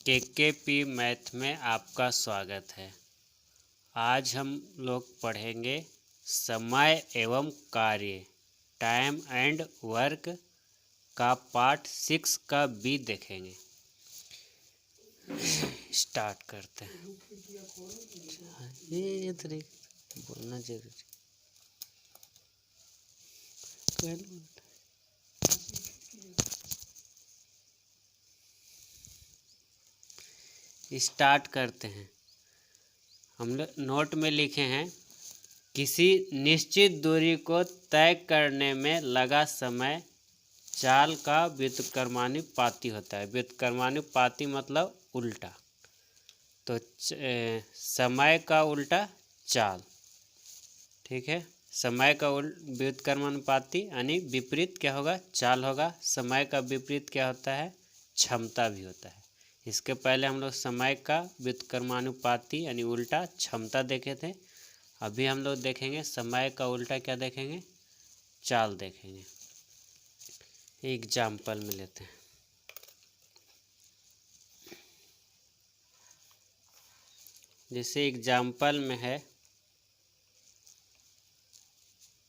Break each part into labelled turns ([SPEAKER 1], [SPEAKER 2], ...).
[SPEAKER 1] केकेपी math में आपका स्वागत है। आज हम लोग पढ़ेंगे समय एवं कार्य टाइम एंड वर्क का पार्ट 6 का बी देखेंगे। स्टार्ट करते हैं। ये बोलना जरूरी। स्टार्ट करते हैं। हम लोग नोट में लिखे हैं, किसी निश्चित दूरी को तय करने में लगा समय चाल का व्युत्क्रमानुपाती होता है। व्युत्क्रमानुपाती मतलब उल्टा, तो समय का उल्टा चाल। ठीक है, समय का व्युत्क्रमानुपाती यानी विपरीत क्या होगा? चाल होगा। समय का विपरीत क्या होता है? क्षमता भी होता है। इसके पहले हम लोग समय का व्युत्क्रमानुपाती यानी उल्टा क्षमता देखे थे। अभी हम लोग देखेंगे समय का उल्टा क्या देखेंगे? चाल देखेंगे। एग्जाम्पल में लेते हैं। जैसे एग्जाम्पल में है,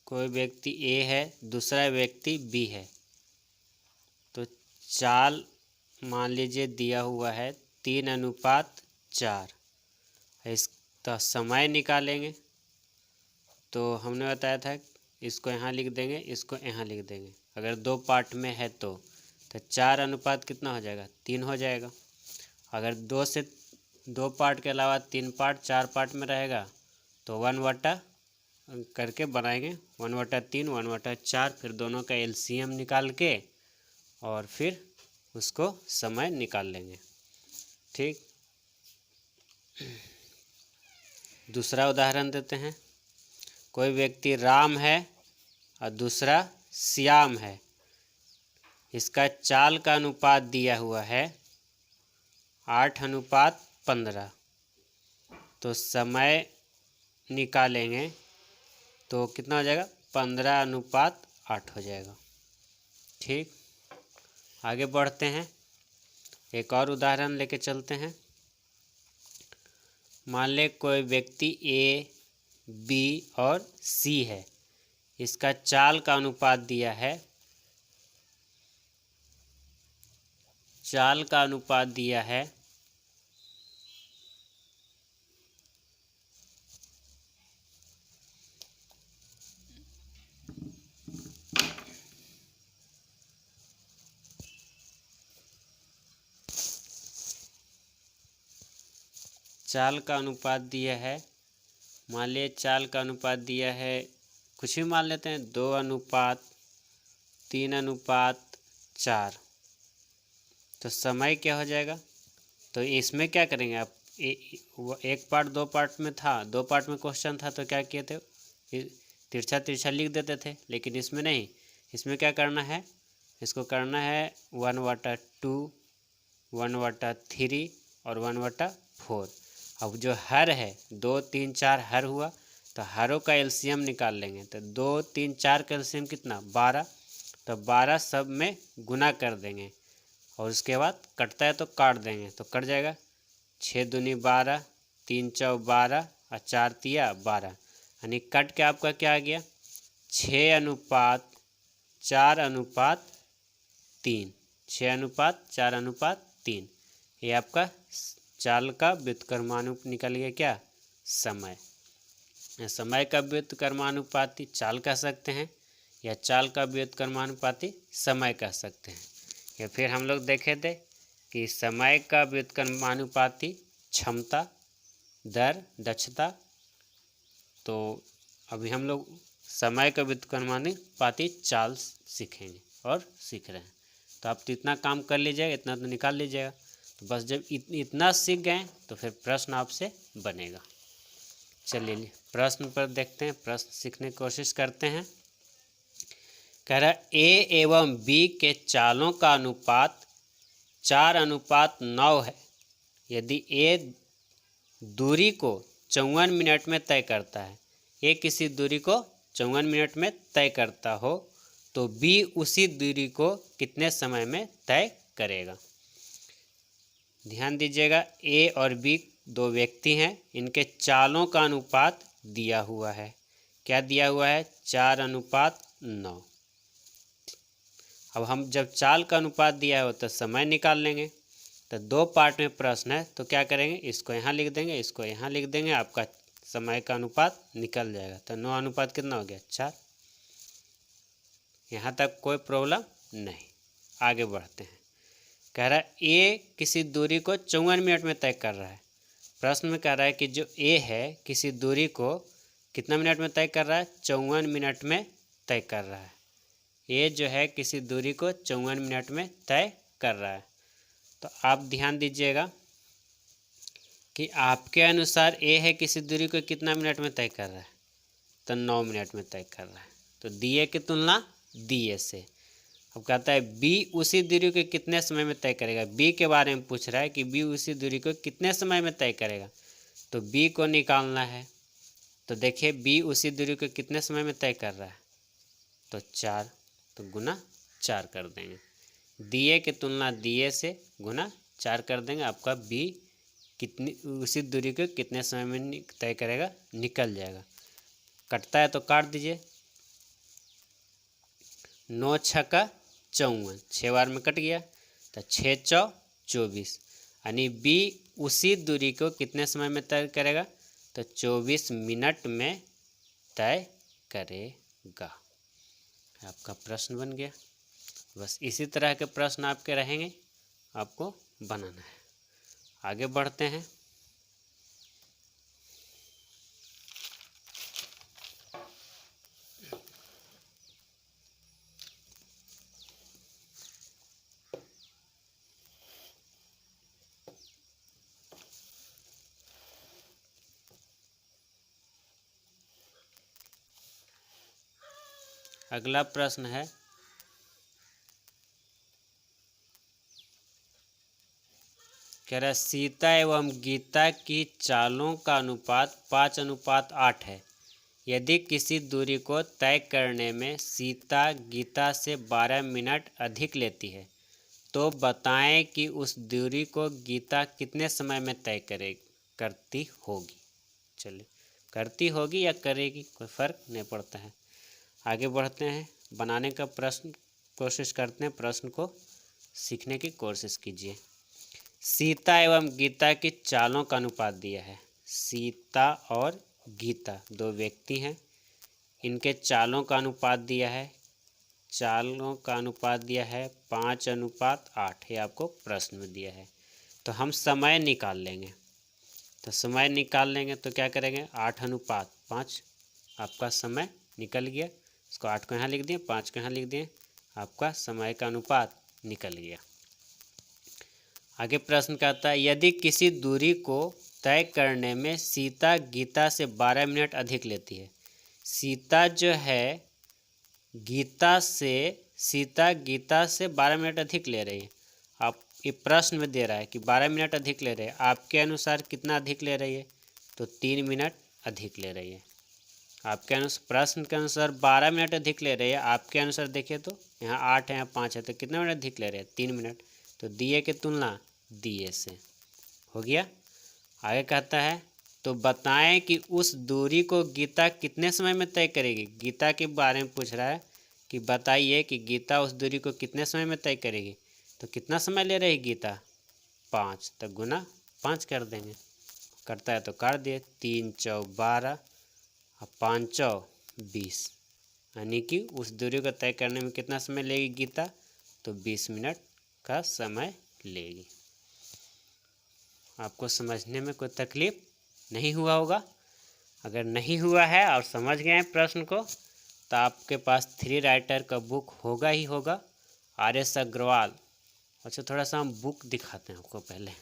[SPEAKER 1] कोई व्यक्ति ए है, दूसरा व्यक्ति बी है। तो चाल मान लीजिए दिया हुआ है 3:4। इसका समय निकालेंगे तो हमने बताया था इसको यहाँ लिख देंगे, इसको यहाँ लिख देंगे। अगर दो पार्ट में है तो 4 अनुपात कितना हो जाएगा? 3 हो जाएगा। अगर दो पार्ट के अलावा 3 पार्ट 4 पार्ट में रहेगा तो 1/4 करके बनाएंगे। 1/3 1/4, फिर दोनों का एलसीएम निकाल के और फिर उसको समय निकाल लेंगे। ठीक, दूसरा उदाहरण देते हैं। कोई व्यक्ति राम है और दूसरा श्याम है। इसका चाल का अनुपात दिया हुआ है 8:15। तो समय निकालेंगे तो कितना हो जाएगा? 15:8 हो जाएगा। ठीक, आगे बढ़ते हैं। एक और उदाहरण लेके चलते हैं। मान ले कोई व्यक्ति ए, बी और सी है। इसका चाल का अनुपात दिया है, चाल का अनुपात दिया है कुछ भी मान लेते हैं 2:3:4। तो समय क्या हो जाएगा? तो इसमें क्या करेंगे आप? एक पार्ट दो पार्ट में था, दो पार्ट में क्वेश्चन था तो क्या किए थे? तिरछा तिरछा लिख देते थे। लेकिन इसमें नहीं, इसमें क्या करना है? इसको करना है 1/2 1/3 और 1/4। अब जो हर है 2 3 4 हर हुआ, तो हरों का एलसीएम निकाल लेंगे। तो 2 3 4 का एलसीएम कितना? 12। तो 12 सब में गुना कर देंगे और उसके बाद कटता है तो काट देंगे। तो कट जाएगा 6 दूनी 12, 3 चौ 12 और 4 तिया 12। यानी कट के आपका क्या आ गया? 6:4:3। 6:4:3। ये आपका चाल का व्युत्क्रमानुपात निकल गया। क्या? समय। समय का व्युत्क्रमानुपाती चाल कह सकते हैं या चाल का व्युत्क्रमानुपाती समय कह सकते हैं। या फिर हम लोग देखे थे कि समय का व्युत्क्रमानुपाती क्षमता, दर, दक्षता। तो अभी हम लोग समय का व्युत्क्रमानुपाती चाल सीखेंगे और सीख रहे हैं। तो आप तो इतना काम कर लीजिएगा, इतना तो निकाल लीजिएगा। तो बस जब इतना सीख गए तो फिर प्रश्न आपसे बनेगा। चलिए प्रश्न पर देखते हैं, प्रश्न सीखने की कोशिश करते हैं। कह रहा ए एवं बी के चालों का अनुपात 4:9 है। यदि ए दूरी को 54 मिनट में तय करता है, ए किसी दूरी को 54 मिनट में तय करता हो, तो बी उसी दूरी को कितने समय में तय करेगा? ध्यान दीजिएगा, ए और बी दो व्यक्ति हैं, इनके चालों का अनुपात दिया हुआ है। क्या दिया हुआ है? 4:9। अब हम जब चाल का अनुपात दिया है तो समय निकाल लेंगे। तो दो पार्ट में प्रश्न है, तो क्या करेंगे, इसको यहाँ लिख देंगे, इसको यहाँ लिख देंगे, आपका समय का अनुपात निकल जाएगा। तो 9 अनुपात कितना हो गया? 4। यहाँ तक कोई प्रॉब्लम नहीं। आगे बढ़ते हैं। कह रहा है ए किसी दूरी को 54 मिनट में तय कर रहा है। प्रश्न में कह रहा है कि जो ए है किसी दूरी को कितना मिनट में तय कर रहा है? 54 मिनट में तय कर रहा है। ए जो है किसी दूरी को 54 मिनट में तय कर रहा है। तो आप ध्यान दीजिएगा कि आपके अनुसार ए है किसी दूरी को कितना मिनट में तय कर रहा है? तो 9 मिनट में तय कर रहा है। तो दिए की तुलना दिए से। अब कहता है बी उसी दूरी को कितने समय में तय करेगा। बी के बारे में पूछ रहा है कि बी उसी दूरी को कितने समय में तय करेगा। तो बी को निकालना है। तो देखिए बी उसी दूरी को कितने समय में तय कर रहा है? तो 4। तो गुना 4 कर देंगे। दिए की तुलना दिए से गुना 4 कर देंगे। आपका बी कितनी उसी दूरी को कितने समय में तय करेगा? निकल जाएगा। कटता है तो काट दीजिए। 9 छक्का 54, 6 बार में कट गया। तो 6 चौ 24, यानी बी उसी दूरी को कितने समय में तय करेगा? तो 24 मिनट में तय करेगा। आपका प्रश्न बन गया। बस इसी तरह के प्रश्न आपके रहेंगे, आपको बनाना है। आगे बढ़ते हैं। अगला प्रश्न है, कह रहा है सीता एवं गीता की चालों का अनुपात 5:8 है। यदि किसी दूरी को तय करने में सीता गीता से 12 मिनट अधिक लेती है तो बताएं कि उस दूरी को गीता कितने समय में तय करती होगी। चलिए, करती होगी या करेगी कोई फ़र्क नहीं पड़ता है। आगे बढ़ते हैं। बनाने का प्रश्न कोशिश करते हैं, प्रश्न को सीखने की कोशिश कीजिए। सीता एवं गीता की चालों का अनुपात दिया है। सीता और गीता दो व्यक्ति हैं, इनके चालों का अनुपात दिया है। चालों का अनुपात दिया है 5:8, ये आपको प्रश्न में दिया है। तो हम समय निकाल लेंगे। तो समय निकाल लेंगे तो क्या करेंगे? 8:5, आपका समय निकल गया। इसको 8 को यहाँ लिख दिए, 5 को यहाँ लिख दिए, आपका समय का अनुपात निकल गया। आगे प्रश्न कहता है, यदि किसी दूरी को तय करने में सीता गीता से 12 मिनट अधिक लेती है। सीता जो है गीता से 12 मिनट अधिक ले रही है। आप ये प्रश्न में दे रहा है कि 12 मिनट अधिक ले रहे हैं, आपके अनुसार कितना अधिक ले रही है? तो 3 मिनट अधिक ले रही है। आपके अनुसार, प्रश्न के अनुसार 12 मिनट अधिक ले रही है, आपके अनुसार देखिए तो यहाँ 8 है, यहाँ 5 है, तो कितने मिनट अधिक ले रहे हैं? 3 मिनट। तो दिए की तुलना दिए से हो गया। आगे कहता है, तो बताएं कि उस दूरी को गीता कितने समय में तय करेगी। गीता के बारे में पूछ रहा है कि बताइए कि गीता उस दूरी को कितने समय में तय करेगी। तो कितना समय ले रही गीता? 5। तो गुना 5 कर देंगे। करता है तो काट दिए। 3 चौ 12 और 5 चौ 20, यानी कि उस दूरी को तय करने में कितना समय लेगी गीता? तो 20 मिनट का समय लेगी। आपको समझने में कोई तकलीफ नहीं हुआ होगा। अगर नहीं हुआ है और समझ गए हैं प्रश्न को, तो आपके पास 3 राइटर का बुक होगा ही होगा, RS अग्रवाल। अच्छा, थोड़ा सा हम बुक दिखाते हैं आपको पहले।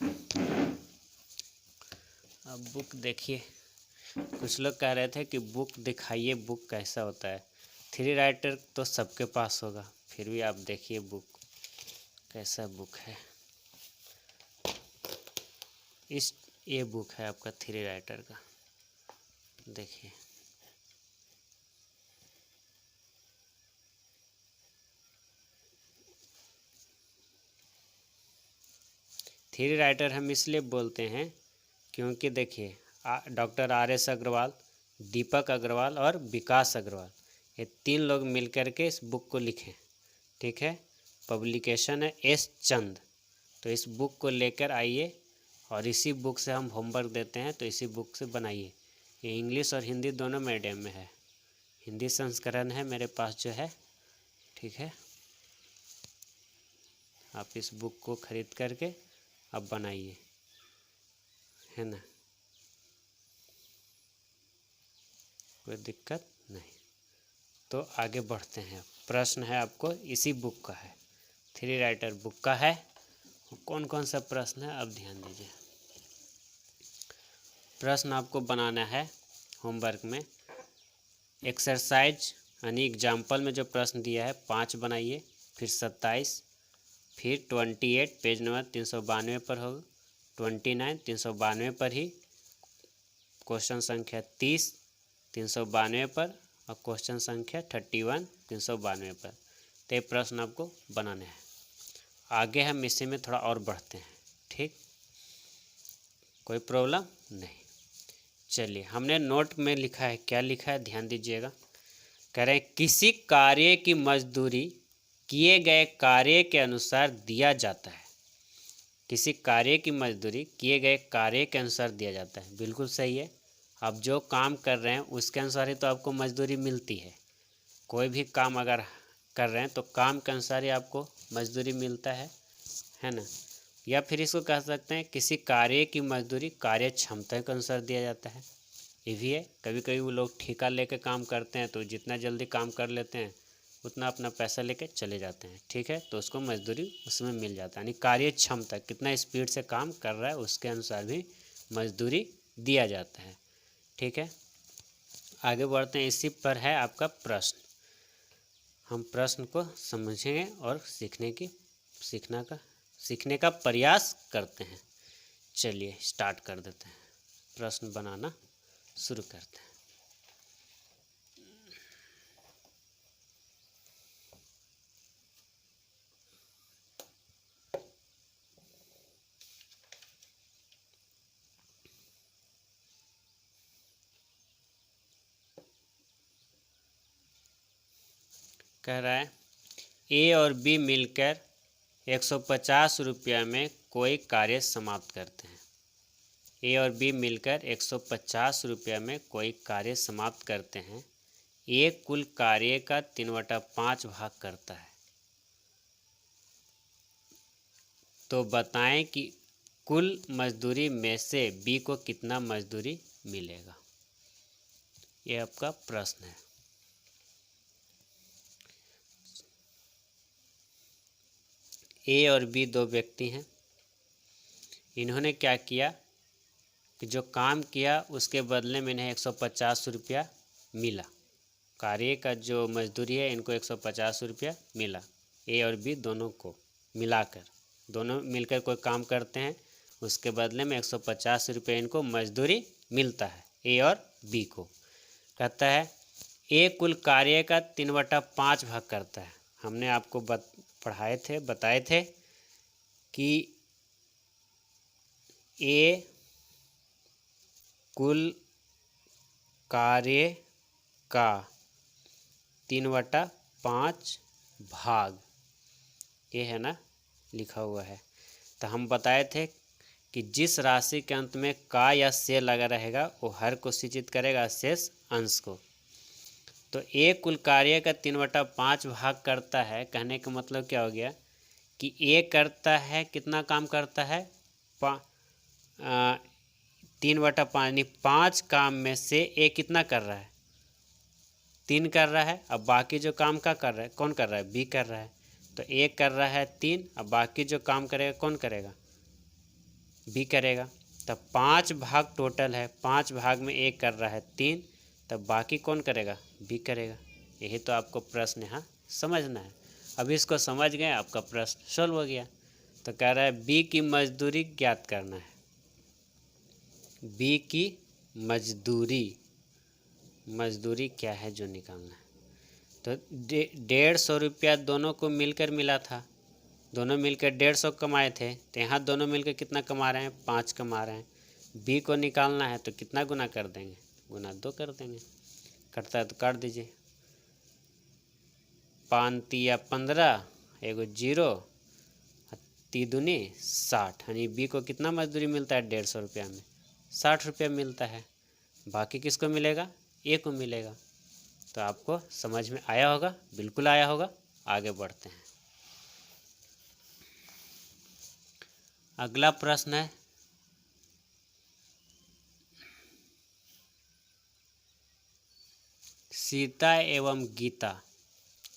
[SPEAKER 1] अब बुक देखिए। कुछ लोग कह रहे थे कि बुक दिखाइए, बुक कैसा होता है। 3 राइटर तो सबके पास होगा, फिर भी आप देखिए बुक कैसा बुक है। ये बुक है आपका 3 राइटर का, देखिए। थ्री राइटर हम इसलिए बोलते हैं क्योंकि देखिए डॉक्टर RS अग्रवाल, दीपक अग्रवाल और विकास अग्रवाल, ये 3 लोग मिलकर के इस बुक को लिखे। ठीक है, पब्लिकेशन है S चंद। तो इस बुक को लेकर आइए और इसी बुक से हम होमवर्क देते हैं, तो इसी बुक से बनाइए। ये इंग्लिश और हिंदी दोनों मीडियम में है, हिंदी संस्करण है मेरे पास जो है। ठीक है, आप इस बुक को खरीद करके अब बनाइए, है ना, कोई दिक्कत नहीं। तो आगे बढ़ते हैं। प्रश्न है आपको इसी बुक का है, थ्री राइटर बुक का है। कौन कौन सा प्रश्न है अब ध्यान दीजिए। प्रश्न आपको बनाना है होमवर्क में। एक्सरसाइज यानी एग्जाम्पल में जो प्रश्न दिया है 5 बनाइए, फिर 27, फिर 28 पेज नंबर 392 पर होगा, 29 392 पर ही, क्वेश्चन संख्या 30 392 पर और क्वेश्चन संख्या 31 392 पर। तो ये प्रश्न आपको बनाने हैं। आगे हम इसी में थोड़ा और बढ़ते हैं। ठीक, कोई प्रॉब्लम नहीं। चलिए, हमने नोट में लिखा है, क्या लिखा है ध्यान दीजिएगा। कह रहे हैं किसी कार्य की मजदूरी किए गए कार्य के अनुसार दिया जाता है। किसी कार्य की मजदूरी किए गए कार्य के अनुसार दिया जाता है। बिल्कुल सही है। आप जो काम कर रहे हैं उसके अनुसार ही तो आपको मजदूरी मिलती है। कोई भी काम अगर कर रहे हैं तो काम के अनुसार ही आपको मजदूरी मिलता है ना। या फिर इसको कह सकते हैं किसी कार्य की मजदूरी कार्य क्षमता के अनुसार दिया जाता है। ये भी है, कभी कभी वो लोग ठेका लेके काम करते हैं तो जितना जल्दी काम कर लेते हैं उतना अपना पैसा लेके चले जाते हैं। ठीक है, तो उसको मजदूरी उसमें मिल जाता है। यानी कार्य क्षमता कितना स्पीड से काम कर रहा है उसके अनुसार भी मजदूरी दिया जाता है। ठीक है, आगे बढ़ते हैं। इसी पर है आपका प्रश्न। हम प्रश्न को समझेंगे और सीखने का प्रयास करते हैं। चलिए स्टार्ट कर देते हैं, प्रश्न बनाना शुरू करते हैं। कह रहा है ए और बी मिलकर 150 रुपया में कोई कार्य समाप्त करते हैं। ए और बी मिलकर 150 रुपया में कोई कार्य समाप्त करते हैं। ए कुल कार्य का 3/5 भाग करता है। तो बताएं कि कुल मजदूरी में से बी को कितना मजदूरी मिलेगा। ये आपका प्रश्न है। ए और बी 2 व्यक्ति हैं। इन्होंने क्या किया कि जो काम किया उसके बदले में इन्हें 150 रुपया मिला। कार्य का जो मजदूरी है इनको 150 रुपया मिला। ए और बी दोनों को मिलाकर, दोनों मिलकर कोई काम करते हैं, उसके बदले में 150 रुपये इनको मजदूरी मिलता है ए और बी को। कहता है ए कुल कार्य का 3/5 भाग करता है। हमने आपको बताए थे कि ए कुल कार्य का 3/5 भाग, ये है ना लिखा हुआ है। तो हम बताए थे कि जिस राशि के अंत में का या से लगा रहेगा वो हर को सूचित करेगा शेष अंश को। तो ए कुल कार्य का 3/5 भाग करता है, कहने का मतलब क्या हो गया कि ए करता है, कितना काम करता है 3/5, यानी 5 काम में से ए कितना कर रहा है 3 कर रहा है। अब बाकी जो काम का कर रहा है कौन कर रहा है, बी कर रहा है। तो ए कर रहा है 3, अब बाकी जो काम करेगा कौन करेगा, बी करेगा। तब 5 भाग टोटल है, 5 भाग में ए कर रहा है 3, तब बाकी कौन करेगा, बी करेगा। यही तो आपको प्रश्न यहाँ समझना है। अब इसको समझ गए, आपका प्रश्न सॉल्व हो गया। तो कह रहा है बी की मजदूरी ज्ञात करना है। बी की मजदूरी क्या है जो निकालना है। तो 150 रुपया दोनों को मिलकर मिला था, दोनों मिलकर 150 कमाए थे, तो यहाँ दोनों मिलकर कितना कमा रहे हैं, 5 कमा रहे हैं। बी को निकालना है तो कितना गुना कर देंगे, गुना 2 कर देंगे। कटता है तो काट दीजिए। 5 तिया 15, एगो 0, 3 दूनी 60, यानी बी को कितना मजदूरी मिलता है 150 रुपया में, 60 रुपया मिलता है। बाकी किसको मिलेगा, ए को मिलेगा। तो आपको समझ में आया होगा, बिल्कुल आया होगा। आगे बढ़ते हैं। अगला प्रश्न है, सीता एवं गीता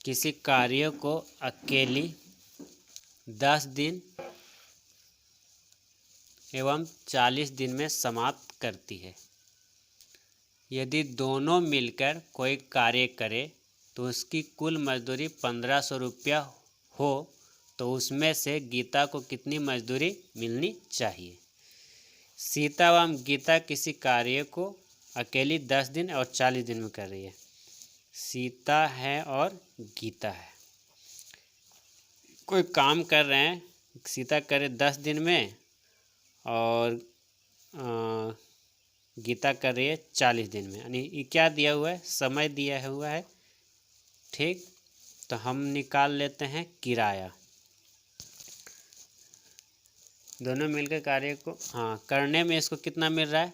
[SPEAKER 1] किसी कार्य को अकेली 10 दिन एवं 40 दिन में समाप्त करती है। यदि दोनों मिलकर कोई कार्य करे तो उसकी कुल मजदूरी 1500 रुपया हो, तो उसमें से गीता को कितनी मजदूरी मिलनी चाहिए। सीता एवं गीता किसी कार्य को अकेली 10 दिन और 40 दिन में कर रही है। सीता है और गीता है, कोई काम कर रहे हैं। सीता करे 10 दिन में और गीता कर रही है 40 दिन में, यानी ये क्या दिया हुआ है, समय दिया हुआ है। ठीक, तो हम निकाल लेते हैं किराया। दोनों मिलकर कार्य को करने में इसको कितना मिल रहा है,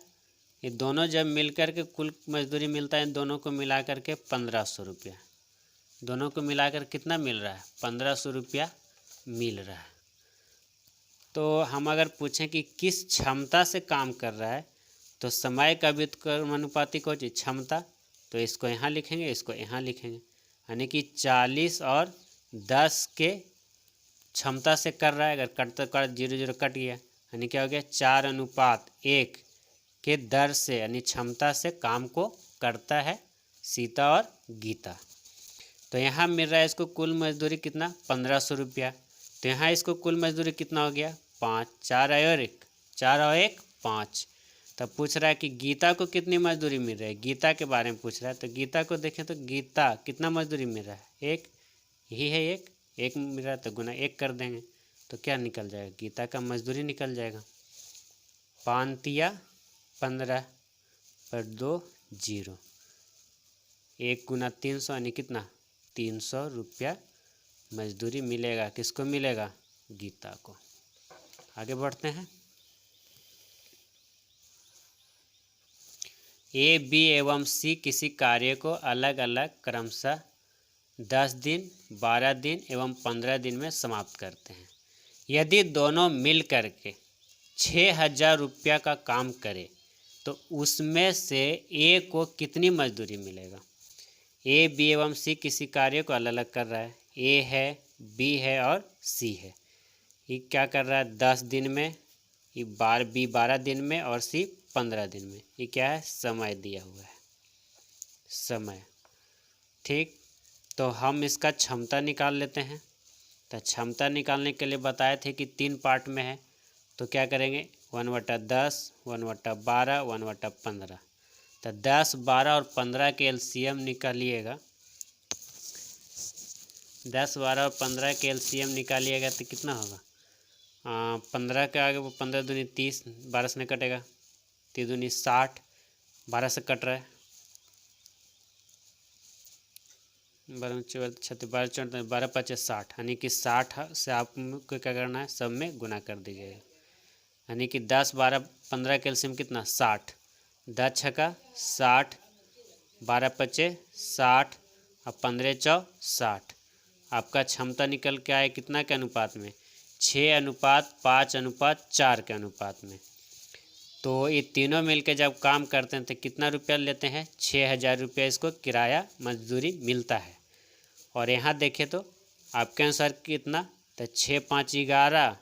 [SPEAKER 1] ये दोनों जब मिलकर के कुल मजदूरी मिलता है, दोनों को मिलाकर के 1500 रुपया। दोनों को मिलाकर कितना मिल रहा है, 1500 रुपया मिल रहा है। तो हम अगर पूछें कि किस क्षमता से काम कर रहा है, तो समय का व्युत्क्रमानुपाती कौन चीज, क्षमता। तो इसको यहाँ लिखेंगे, इसको यहाँ लिखेंगे, यानी कि 40 और 10 के क्षमता से कर रहा है। अगर कटते कट 0 0 कट गया, यानी क्या हो गया, 4:1 के दर से, यानी क्षमता से काम को करता है सीता और गीता। तो यहाँ मिल रहा है इसको कुल मजदूरी कितना, 1500 रुपया। तो यहाँ इसको कुल मजदूरी कितना हो गया, 5, 4 और 1 5। तब पूछ रहा है कि गीता को कितनी मजदूरी मिल रही है, गीता के बारे में पूछ रहा है। तो गीता को देखें तो गीता कितना मजदूरी मिल रहा है, 1, यही है 1 मिल रहा है, तो गुना 1 कर देंगे तो क्या निकल जाएगा, गीता का मजदूरी निकल जाएगा। 5 तिया 15 पर 2 0, 1 गुना 300, यानी कितना 300 रुपया मजदूरी मिलेगा। किसको मिलेगा, गीता को। आगे बढ़ते हैं। ए, बी एवं सी किसी कार्य को अलग अलग क्रमशः 10 दिन, 12 दिन एवं 15 दिन में समाप्त करते हैं। यदि दोनों मिल करके 6000 रुपया का काम करे तो उसमें से ए को कितनी मजदूरी मिलेगा। ए, बी एवं सी किसी कार्य को अलग अलग कर रहा है। ए है, बी है और सी है। ये क्या कर रहा है, 10 दिन में, ये बी 12 दिन में और सी 15 दिन में। ये क्या है, समय दिया हुआ है, समय। ठीक, तो हम इसका क्षमता निकाल लेते हैं। तो क्षमता निकालने के लिए बताए थे कि 3 पार्ट में है। तो क्या करेंगे, 1/10, 1/12, 1/15। तो 10, 12 और 15 के एलसीएम निकालिएगा। 10, 12 और 15 के एलसीएम निकालिएगा तो कितना होगा, 15 के आगे वो 15 दूनी 30, 12 से नहीं कटेगा, 3 दूनी 60, 12 से कट रहा है, 12 36, 12 54, 12 5 60, यानी कि 60 से आपको क्या करना है, सब में गुना कर दीजिएगा। यानी कि 10, 12, 15 के एलसीएम कितना, 60, 10 छक्का 60, 12 5 60 और 15 चौ 60। आपका क्षमता निकल के आए कितना के अनुपात में, 6:5:4 के अनुपात में। तो ये तीनों मिलकर जब काम करते हैं तो कितना रुपया लेते हैं, 6000 रुपया इसको किराया मजदूरी मिलता है। और यहाँ देखें तो आपके अनुसार कितना, तो 6 5 11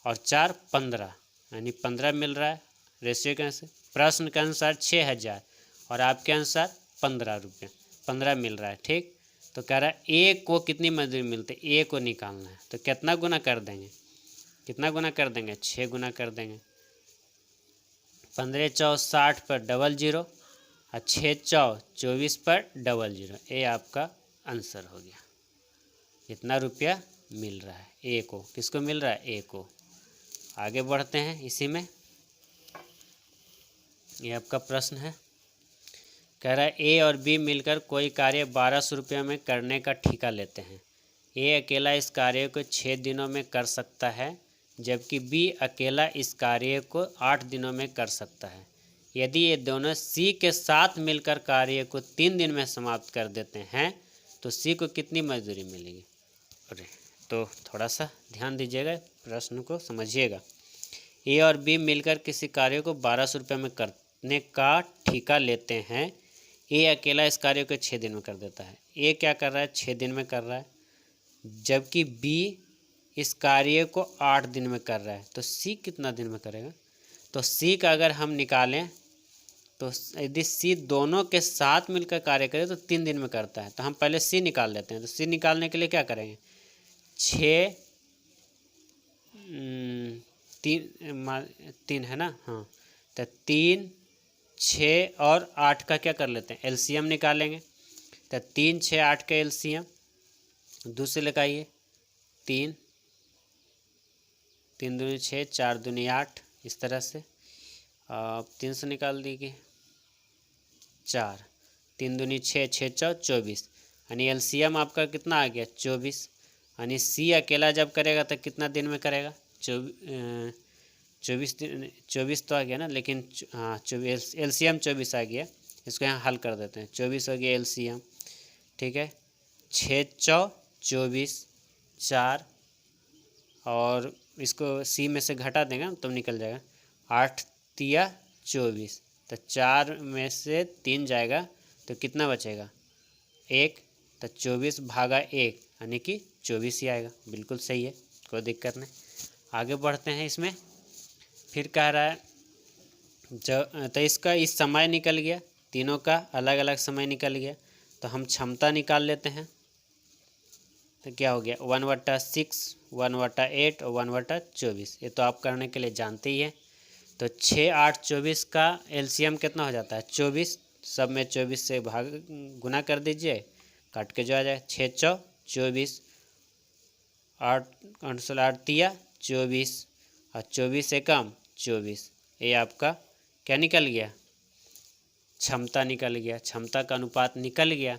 [SPEAKER 1] और 4 15, यानी 15 मिल रहा है। रेशियो के अनुसार प्रश्न के अनुसार 6000 और आपके अनुसार 15 रुपये 15 मिल रहा है। ठीक, तो कह रहा है ए को कितनी मजदूरी मिलती है, ए को निकालना है। तो कितना गुना कर देंगे, कितना गुना कर देंगे, 6 गुना कर देंगे। 15 चौ 60 पर 00 और 6 चौ 24 पर 00। ये आपका आंसर हो गया, इतना रुपया मिल रहा है, ए को। किसको मिल रहा है? ए को। आगे बढ़ते हैं इसी में। ये आपका प्रश्न है, कह रहा है ए और बी मिलकर कोई कार्य 1200 रुपये में करने का ठेका लेते हैं। ए अकेला इस कार्य को 6 दिनों में कर सकता है, जबकि बी अकेला इस कार्य को 8 दिनों में कर सकता है। यदि ये दोनों सी के साथ मिलकर कार्य को 3 दिन में समाप्त कर देते हैं तो सी को कितनी मजदूरी मिलेगी? अरे तो थोड़ा सा ध्यान दीजिएगा, प्रश्न को समझिएगा। ए और बी मिलकर किसी कार्य को 1200 रुपये में करने का ठेका लेते हैं। ए अकेला इस कार्य को 6 दिन में कर देता है। ए क्या कर रहा है? 6 दिन में कर रहा है, जबकि बी इस कार्य को 8 दिन में कर रहा है। तो सी कितना दिन में करेगा? तो सी का अगर हम निकालें तो यदि सी दोनों के साथ मिलकर कार्य करे तो 3 दिन में करता है। तो हम पहले सी निकाल लेते हैं। तो सी निकालने के लिए क्या करेंगे? 3 है ना? हाँ, तो 3, 6 और 8 का क्या कर लेते हैं? एलसीएम निकालेंगे। तो 3, 6, 8 का एलसीएम दूसरे लगाइए। 3 दूनी 6, 4 दूनी 8, इस तरह से। 3 से निकाल दीजिए 4, 3 दूनी 6, 6 चौ 24, यानी एलसीएम आपका कितना आ गया? 24। यानी सी अकेला जब करेगा तो कितना दिन में करेगा? 24 दिन। 24 तो आ गया ना, लेकिन हाँ 24 एलसीएम 24 आ गया। इसको यहाँ हल कर देते हैं। 24 हो गया एलसीएम, ठीक है। 6 चौ 24, 4 और इसको सी में से घटा देंगे तो निकल जाएगा 8 तिया 24। तो 4 में से 3 जाएगा तो कितना बचेगा? 1। तो 24 भागा 1 यानी कि 24 ही आएगा। बिल्कुल सही है, कोई दिक्कत नहीं। आगे बढ़ते हैं इसमें। फिर कह रहा है तो इसका इस समय निकल गया, तीनों का अलग अलग समय निकल गया। तो हम क्षमता निकाल लेते हैं। तो क्या हो गया? 1/6, 1/8 और 1/24। ये तो आप करने के लिए जानते ही हैं। तो 6, 8, 24 का एलसीएम कितना हो जाता है? 24। सब में 24 से भाग गुना कर दीजिए, काट के जो आ जाए 6 चौ 24, 8 8 तिया 24 और 24 से कम 24। ये आपका क्या निकल गया? क्षमता निकल गया। क्षमता का अनुपात निकल गया।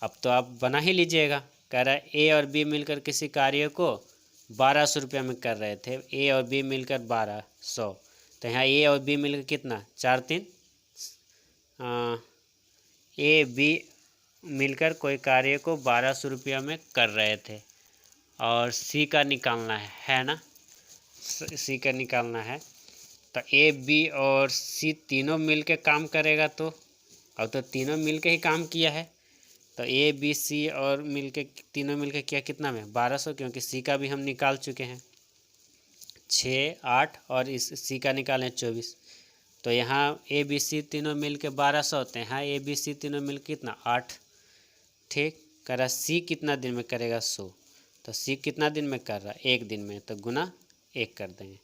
[SPEAKER 1] अब तो आप बना ही लीजिएगा। कह रहा है ए और बी मिलकर किसी कार्य को 1200 रुपये में कर रहे थे। ए और बी मिलकर 1200। तो यहाँ ए और बी मिलकर कितना? 4 3 ए बी मिलकर कोई कार्य को 1200 रुपये में कर रहे थे और सी का निकालना है ना? सी का निकालना है। तो ए बी और सी तीनों मिलके काम करेगा। तो अब तो तीनों मिलके ही काम किया है। तो ए बी सी और मिलके तीनों मिलके किया कितना में? 1200, क्योंकि सी का भी हम निकाल चुके हैं 6, 8 और इस सी का निकालें 24। तो यहाँ ए बी सी तीनों मिलके 1200 होते हैं। हाँ, ए बी सी तीनों मिलके कितना? 8। ठीक। कह रहा सी कितना दिन में करेगा? 100। तो सी कितना दिन में कर रहा है? 1 दिन में। तो गुना 1 कर देंगे।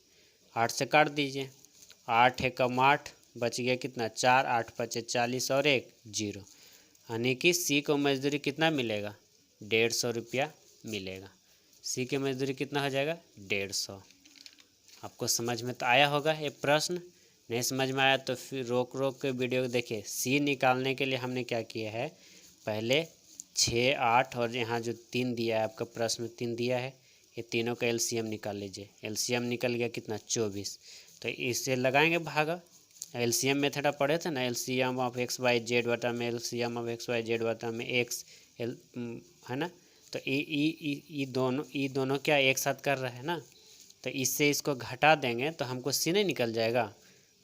[SPEAKER 1] 8 से काट दीजिए। 8 एकम 8, बच गया कितना? 4, 8 5 40 और 1 0। यानी कि सी को मजदूरी कितना मिलेगा? 150 रुपया मिलेगा। सी की मजदूरी कितना हो जाएगा? 150। आपको समझ में तो आया होगा ये प्रश्न। नहीं समझ में आया तो फिर रोक के वीडियो देखिए। सी निकालने के लिए हमने क्या किया है? पहले 6, 8 और यहाँ जो 3 दिया है आपका प्रश्न में 3 दिया है, ये तीनों का एलसीएम निकाल लीजिए। एलसीएम निकल गया कितना? 24। तो इससे लगाएंगे भागा। एलसीएम मेथड आप पढ़े थे ना, LCM of X Y Z बटा में LCM of X Y Z बटा में एक्स है ना? तो ये दोनों क्या एक साथ कर रहा है ना? तो इससे इसको घटा देंगे तो हमको सी नहीं निकल जाएगा।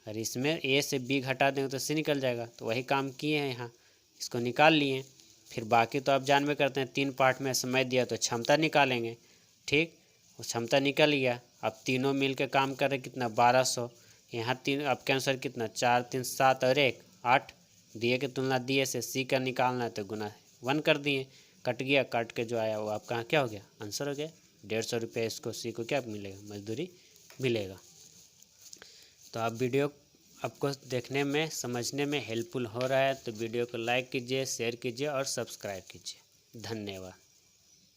[SPEAKER 1] और इसमें ए से बी घटा देंगे तो सी निकल जाएगा। तो वही काम किए हैं यहाँ, इसको निकाल लिए। फिर बाकी तो आप जानबे करते हैं 3 पार्ट में समय दिया तो क्षमता निकालेंगे। ठीक, वो क्षमता निकल गया। अब तीनों मिल के काम कर रहे कितना? 1200। यहाँ 3 आपके आंसर कितना? 4 3 7 और 1 8। दिए की तुलना दिए से सी का निकालना है तो गुना 1 कर दिए, कट गया। काट के जो आया वो आपका क्या हो गया? आंसर हो गया 150 रुपये। इसको सी को क्या मिलेगा? मजदूरी मिलेगा। तो आप वीडियो आपको देखने में समझने में हेल्पफुल हो रहा है तो वीडियो को लाइक कीजिए, शेयर कीजिए और सब्सक्राइब कीजिए। धन्यवाद।